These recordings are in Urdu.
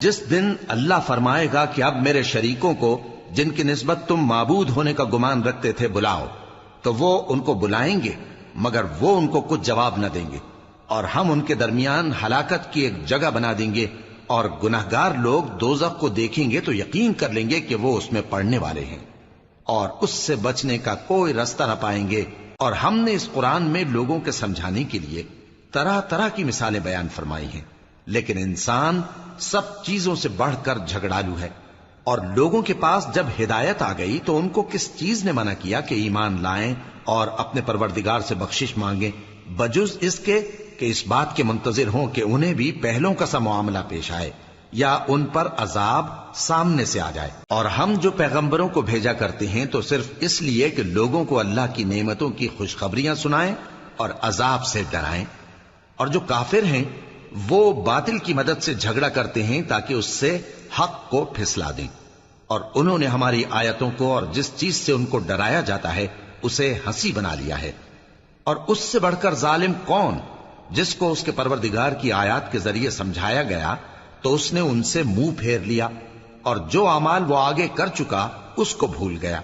جس دن اللہ فرمائے گا کہ اب میرے شریکوں کو جن کی نسبت تم معبود ہونے کا گمان رکھتے تھے بلاؤ، تو وہ ان کو بلائیں گے مگر وہ ان کو کچھ جواب نہ دیں گے، اور ہم ان کے درمیان ہلاکت کی ایک جگہ بنا دیں گے، اور گناہگار لوگ دوزخ کو دیکھیں گے تو یقین کر لیں گے کہ وہ اس میں پڑنے والے ہیں، اور اس سے بچنے کا کوئی راستہ نہ پائیں گے۔ اور ہم نے اس قرآن میں لوگوں کے سمجھانے کے لیے طرح طرح کی مثالیں بیان فرمائی ہیں، لیکن انسان سب چیزوں سے بڑھ کر جھگڑالو ہے۔ اور لوگوں کے پاس جب ہدایت آ گئی تو ان کو کس چیز نے منع کیا کہ ایمان لائیں اور اپنے پروردگار سے بخشش مانگیں، بجز اس کے کہ اس بات کے منتظر ہوں کہ انہیں بھی پہلوں کا سا معاملہ پیش آئے یا ان پر عذاب سامنے سے آ جائے۔ اور ہم جو پیغمبروں کو بھیجا کرتے ہیں تو صرف اس لیے کہ لوگوں کو اللہ کی نعمتوں کی خوشخبریاں سنائیں اور عذاب سے ڈرائیں، اور جو کافر ہیں وہ باطل کی مدد سے جھگڑا کرتے ہیں تاکہ اس سے حق کو پھسلا دیں، اور انہوں نے ہماری آیتوں کو اور جس چیز سے ان کو ڈرایا جاتا ہے اسے ہنسی بنا لیا ہے۔ اور اس سے بڑھ کر ظالم کون، جس کو اس کے پروردگار کی آیات کے ذریعے سمجھایا گیا تو اس نے ان سے منہ پھیر لیا، اور جو اعمال وہ آگے کر چکا اس کو بھول گیا۔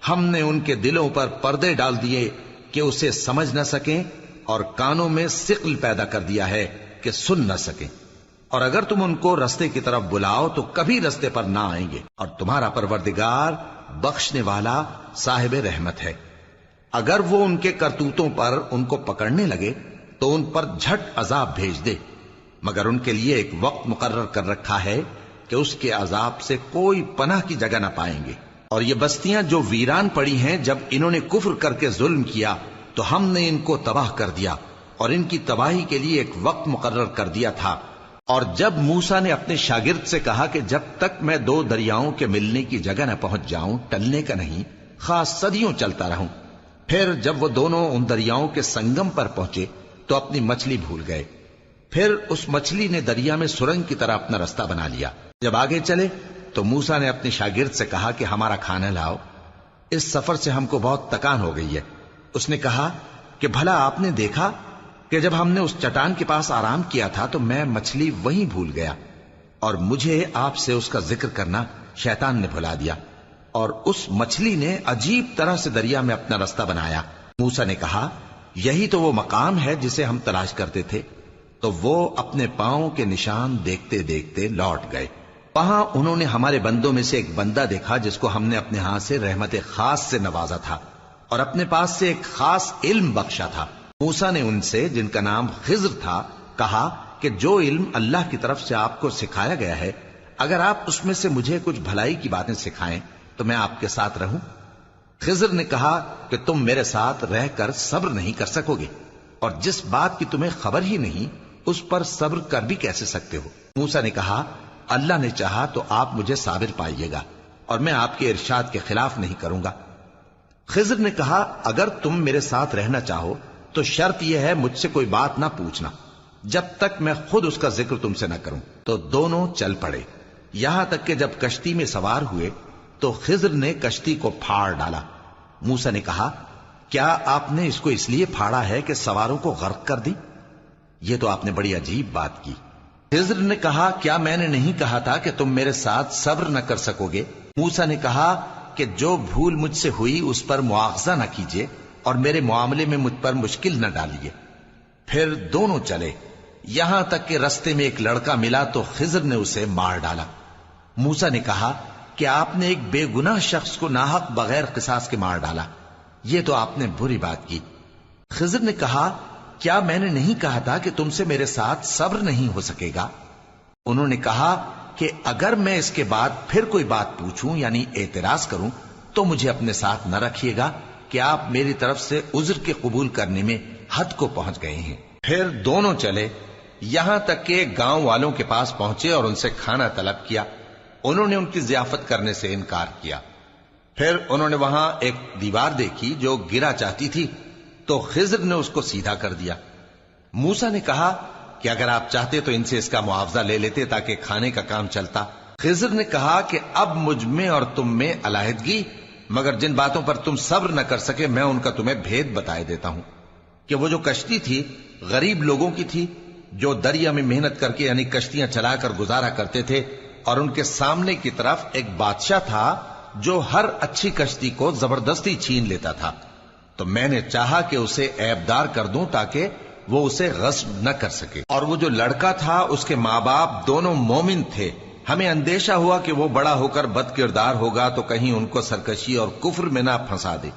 ہم نے ان کے دلوں پر پردے ڈال دیے کہ اسے سمجھ نہ سکیں، اور کانوں میں ثقل پیدا کر دیا ہے کہ سن نہ سکیں، اور اگر تم ان کو رستے کی طرف بلاؤ تو کبھی رستے پر نہ آئیں گے، اور تمہارا پروردگار بخشنے والا صاحب رحمت ہے۔ اگر وہ ان کے کرتوتوں پر ان کو پکڑنے لگے تو ان پر جھٹ عذاب بھیج دے، مگر ان کے لیے ایک وقت مقرر کر رکھا ہے کہ اس کے عذاب سے کوئی پناہ کی جگہ نہ پائیں گے۔ اور یہ بستیاں جو ویران پڑی ہیں، جب انہوں نے کفر کر کے ظلم کیا تو ہم نے ان کو تباہ کر دیا، اور ان کی تباہی کے لیے ایک وقت مقرر کر دیا تھا۔ اور جب موسیٰ نے اپنے شاگرد سے کہا کہ جب تک میں دو دریاؤں کے ملنے کی جگہ نہ پہنچ جاؤں ٹلنے کا نہیں، خاص صدیوں چلتا رہوں، پھر جب وہ دونوں ان دریاؤں کے سنگم پر پہنچے تو اپنی مچھلی بھول گئے، پھر اس مچھلی نے دریا میں سرنگ کی طرح اپنا رستہ بنا لیا۔ جب آگے چلے تو موسیٰ نے اپنے شاگرد سے کہا کہ ہمارا کھانا لاؤ، اس سفر سے ہم کو بہت تکان ہو گئی ہے۔ اس نے کہا کہ بھلا آپ نے دیکھا کہ جب ہم نے اس چٹان کے پاس آرام کیا تھا تو میں مچھلی وہیں بھول گیا، اور مجھے آپ سے اس کا ذکر کرنا شیطان نے بھلا دیا، اور اس مچھلی نے عجیب طرح سے دریا میں اپنا رستہ بنایا۔ موسیٰ نے کہا یہی تو وہ مقام ہے جسے ہم تلاش کرتے تھے، تو وہ اپنے پاؤں کے نشان دیکھتے دیکھتے لوٹ گئے۔ وہاں انہوں نے ہمارے بندوں میں سے ایک بندہ دیکھا جس کو ہم نے اپنے ہاں سے رحمت خاص سے نوازا تھا اور اپنے پاس سے ایک خاص علم بخشا تھا۔ موسیٰ نے ان سے جن کا نام خضر تھا کہا کہ جو علم اللہ کی طرف سے آپ کو سکھایا گیا ہے، اگر آپ اس میں سے مجھے کچھ بھلائی کی باتیں سکھائیں تو میں آپ کے ساتھ رہوں۔ خضر نے کہا کہ تم میرے ساتھ رہ کر صبر نہیں کر سکو گے، اور جس بات کی تمہیں خبر ہی نہیں اس پر صبر کر بھی کیسے سکتے ہو؟ موسیٰ نے کہا اللہ نے چاہا تو آپ مجھے صابر پائیے گا، اور میں آپ کے ارشاد کے خلاف نہیں کروں گا۔ خضر نے کہا اگر تم میرے ساتھ رہنا چاہو تو شرط یہ ہے مجھ سے کوئی بات نہ پوچھنا جب تک میں خود اس کا ذکر تم سے نہ کروں۔ تو دونوں چل پڑے، یہاں تک کہ جب کشتی میں سوار ہوئے تو خضر نے کشتی کو پھاڑ ڈالا۔ موسیٰ نے کہا کیا آپ نے اس کو اس لیے پھاڑا ہے کہ سواروں کو غرق کر دی؟ یہ تو آپ نے بڑی عجیب بات کی۔ خضر نے کہا کیا میں نے نہیں کہا تھا کہ تم میرے ساتھ صبر نہ کر سکو گے؟ موسیٰ نے کہا کہ جو بھول مجھ سے ہوئی اس پر مواخذہ نہ کیجیے اور میرے معاملے میں مجھ پر مشکل نہ ڈالیے۔ پھر دونوں چلے، یہاں تک کہ رستے میں ایک لڑکا ملا تو خضر نے اسے مار ڈالا۔ موسیٰ نے کہا کہ آپ نے ایک بے گناہ شخص کو ناحق بغیر قصاص کے مار ڈالا، یہ تو آپ نے بری بات کی۔ خضر نے کہا کیا میں نے نہیں کہا تھا کہ تم سے میرے ساتھ صبر نہیں ہو سکے گا؟ انہوں نے کہا کہ اگر میں اس کے بعد پھر کوئی بات پوچھوں یعنی اعتراض کروں تو مجھے اپنے ساتھ نہ رکھیے گا کہ آپ میری طرف سے عذر کے قبول کرنے میں حد کو پہنچ گئے ہیں۔ پھر دونوں چلے، یہاں تک کہ گاؤں والوں کے پاس پہنچے اور ان سے کھانا طلب کیا۔ انہوں نے ان کی ضیافت کرنے سے انکار کیا۔ پھر انہوں نے وہاں ایک دیوار دیکھی جو گرا چاہتی تھی تو خضر نے اس کو سیدھا کر دیا۔ موسیٰ نے کہا کہ اگر آپ چاہتے تو ان سے اس کا معاوضہ لے لیتے تاکہ کھانے کا کام چلتا۔ خضر نے کہا کہ اب مجھ میں اور تم میں علیحدگی، مگر جن باتوں پر تم صبر نہ کر سکے میں ان کا تمہیں بھید بتائے دیتا ہوں کہ وہ جو کشتی تھی غریب لوگوں کی تھی جو دریا میں محنت کر کے یعنی کشتیاں چلا کر گزارا کرتے تھے، اور ان کے سامنے کی طرف ایک بادشاہ تھا جو ہر اچھی کشتی کو زبردستی چھین لیتا تھا۔ تو میں نے چاہا کہ اسے عیبدار کر دوں تاکہ وہ اسے غصب نہ کر سکے، اور وہ جو لڑکا تھا اس کے ماں باپ دونوں مومن تھے۔ ہمیں اندیشہ ہوا کہ وہ بڑا ہو کر بد کردار ہوگا تو کہیں ان کو سرکشی اور کفر میں نہ پھنسا دے،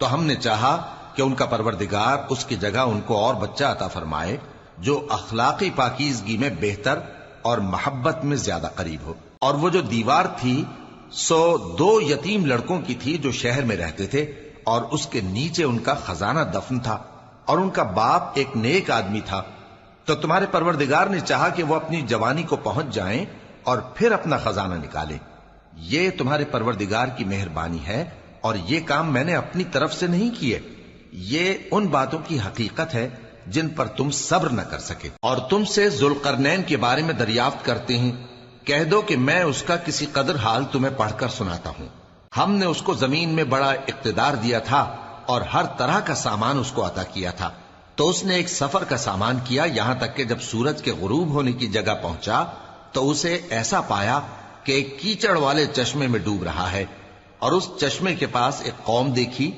تو ہم نے چاہا کہ ان کا پروردگار اس کی جگہ ان کو اور بچہ عطا فرمائے جو اخلاقی پاکیزگی میں بہتر اور محبت میں زیادہ قریب ہو۔ اور وہ جو دیوار تھی سو 2 یتیم لڑکوں کی تھی جو شہر میں رہتے تھے، اور اس کے نیچے ان کا خزانہ دفن تھا، اور ان کا باپ ایک نیک آدمی تھا۔ تو تمہارے پروردگار نے چاہا کہ وہ اپنی جوانی کو پہنچ جائیں اور پھر اپنا خزانہ نکالیں۔ یہ تمہارے پروردگار کی مہربانی ہے، اور یہ کام میں نے اپنی طرف سے نہیں کیے، یہ ان باتوں کی حقیقت ہے جن پر تم صبر نہ کر سکے۔ اور تم سے ذوالقرنین کے بارے میں دریافت کرتے ہیں، کہہ دو کہ میں اس کا کسی قدر حال تمہیں پڑھ کر سناتا ہوں۔ ہم نے اس کو زمین میں بڑا اقتدار دیا تھا اور ہر طرح کا سامان اس کو عطا کیا تھا۔ تو اس نے ایک سفر کا سامان کیا، یہاں تک کہ جب سورج کے غروب ہونے کی جگہ پہنچا تو اسے ایسا پایا کہ ایک کیچڑ والے چشمے میں ڈوب رہا ہے، اور اس چشمے کے پاس ایک قوم دیکھی۔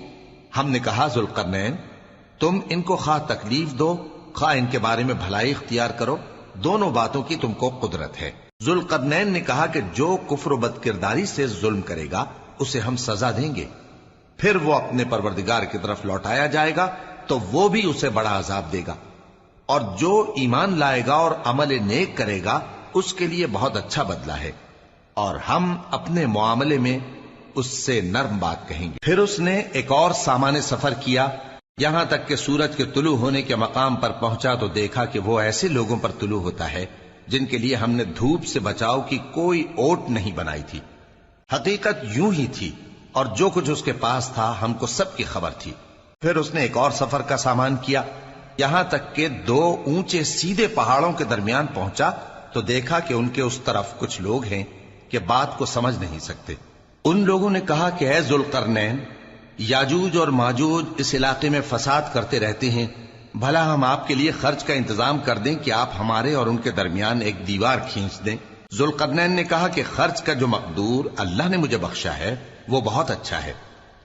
ہم نے کہا ذوالقرنین، تم ان کو خواہ تکلیف دو خواہ ان کے بارے میں بھلائی اختیار کرو، دونوں باتوں کی تم کو قدرت ہے۔ ذوالقرنین نے کہا کہ جو کفر و بد کرداری سے ظلم کرے گا اسے ہم سزا دیں گے، پھر وہ اپنے پروردگار کی طرف لوٹایا جائے گا تو وہ بھی اسے بڑا عذاب دے گا، اور جو ایمان لائے گا اور عمل نیک کرے گا اس کے لیے بہت اچھا بدلہ ہے، اور ہم اپنے معاملے میں اس سے نرم بات کہیں گے۔ پھر اس نے ایک اور سامان سفر کیا، یہاں تک کہ سورج کے طلوع ہونے کے مقام پر پہنچا تو دیکھا کہ وہ ایسے لوگوں پر طلوع ہوتا ہے جن کے لیے ہم نے دھوپ سے بچاؤ کی کوئی اوٹ نہیں بنائی تھی۔ حقیقت یوں ہی تھی، اور جو کچھ اس کے پاس تھا ہم کو سب کی خبر تھی۔ پھر اس نے ایک اور سفر کا سامان کیا، یہاں تک کہ 2 اونچے سیدھے پہاڑوں کے درمیان پہنچا تو دیکھا کہ ان کے اس طرف کچھ لوگ ہیں کہ بات کو سمجھ نہیں سکتے۔ ان لوگوں نے کہا کہ اے ذوالقرنین، یاجوج اور ماجوج اس علاقے میں فساد کرتے رہتے ہیں، بھلا ہم آپ کے لیے خرچ کا انتظام کر دیں کہ آپ ہمارے اور ان کے درمیان ایک دیوار کھینچ دیں۔ ذوالقرنین نے کہا کہ خرچ کا جو مقدور اللہ نے مجھے بخشا ہے وہ بہت اچھا ہے،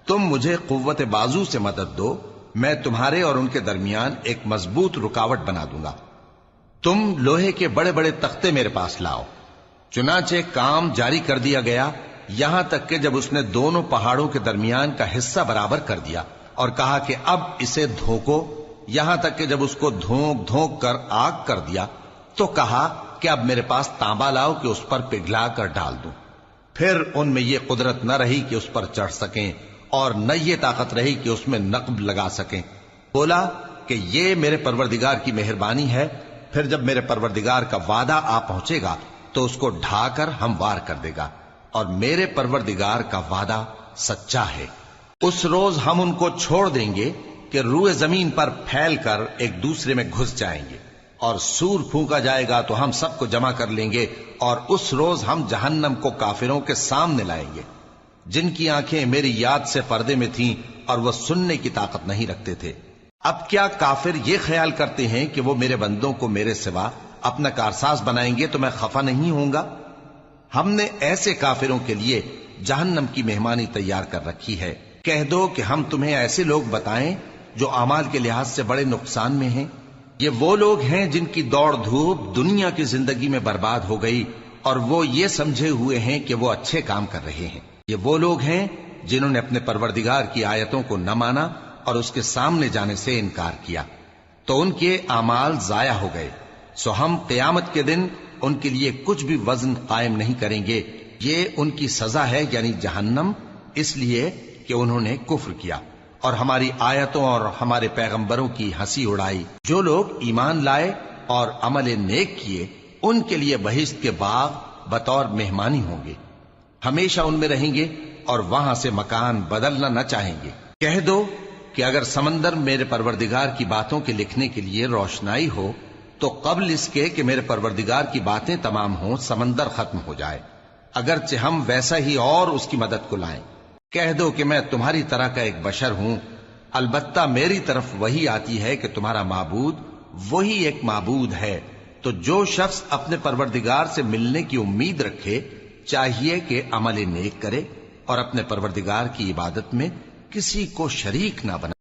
تم مجھے قوت بازو سے مدد دو، میں تمہارے اور ان کے درمیان ایک مضبوط رکاوٹ بنا دوں گا۔ تم لوہے کے بڑے بڑے تختے میرے پاس لاؤ۔ چنانچہ کام جاری کر دیا گیا، یہاں تک کہ جب اس نے دونوں پہاڑوں کے درمیان کا حصہ برابر کر دیا اور کہا کہ اب اسے دھوکو، یہاں تک کہ جب اس کو دھونک دھونک کر آگ کر دیا تو کہا کہ اب میرے پاس تانبا لاؤ کہ اس پر پگھلا کر ڈال دوں۔ پھر ان میں یہ قدرت نہ رہی کہ اس پر چڑھ سکیں، اور نہ یہ طاقت رہی کہ اس میں نقب لگا سکیں۔ بولا کہ یہ میرے پروردگار کی مہربانی ہے، پھر جب میرے پروردگار کا وعدہ آ پہنچے گا تو اس کو ڈھا کر ہموار کر دے گا، اور میرے پروردگار کا وعدہ سچا ہے۔ اس روز ہم ان کو چھوڑ دیں گے کہ روئے زمین پر پھیل کر ایک دوسرے میں گھس جائیں گے، اور سور پھونکا جائے گا تو ہم سب کو جمع کر لیں گے، اور اس روز ہم جہنم کو کافروں کے سامنے لائیں گے جن کی آنکھیں میری یاد سے پردے میں تھیں اور وہ سننے کی طاقت نہیں رکھتے تھے۔ اب کیا کافر یہ خیال کرتے ہیں کہ وہ میرے بندوں کو میرے سوا اپنا کارساز بنائیں گے تو میں خفا نہیں ہوں گا؟ ہم نے ایسے کافروں کے لیے جہنم کی مہمانی تیار کر رکھی ہے۔ کہہ دو کہ ہم تمہیں ایسے لوگ بتائیں جو اعمال کے لحاظ سے بڑے نقصان میں ہیں۔ یہ وہ لوگ ہیں جن کی دوڑ دھوپ دنیا کی زندگی میں برباد ہو گئی، اور وہ یہ سمجھے ہوئے ہیں کہ وہ اچھے کام کر رہے ہیں۔ یہ وہ لوگ ہیں جنہوں نے اپنے پروردگار کی آیتوں کو نہ مانا اور اس کے سامنے جانے سے انکار کیا، تو ان کے اعمال ضائع ہو گئے، سو ہم قیامت کے دن ان کے لیے کچھ بھی وزن قائم نہیں کریں گے۔ یہ ان کی سزا ہے، یعنی جہنم، اس لیے کہ انہوں نے کفر کیا اور ہماری آیتوں اور ہمارے پیغمبروں کی ہنسی اڑائی۔ جو لوگ ایمان لائے اور عمل نیک کیے ان کے لیے بہشت کے باغ بطور مہمانی ہوں گے، ہمیشہ ان میں رہیں گے اور وہاں سے مکان بدلنا نہ چاہیں گے۔ کہہ دو کہ اگر سمندر میرے پروردگار کی باتوں کے لکھنے کے لیے روشنائی ہو تو قبل اس کے کہ میرے پروردگار کی باتیں تمام ہوں سمندر ختم ہو جائے، اگرچہ ہم ویسا ہی اور اس کی مدد کو لائیں۔ کہہ دو کہ میں تمہاری طرح کا ایک بشر ہوں، البتہ میری طرف وہی آتی ہے کہ تمہارا معبود وہی ایک معبود ہے، تو جو شخص اپنے پروردگار سے ملنے کی امید رکھے چاہیے کہ عمل نیک کرے اور اپنے پروردگار کی عبادت میں کسی کو شریک نہ بنائے۔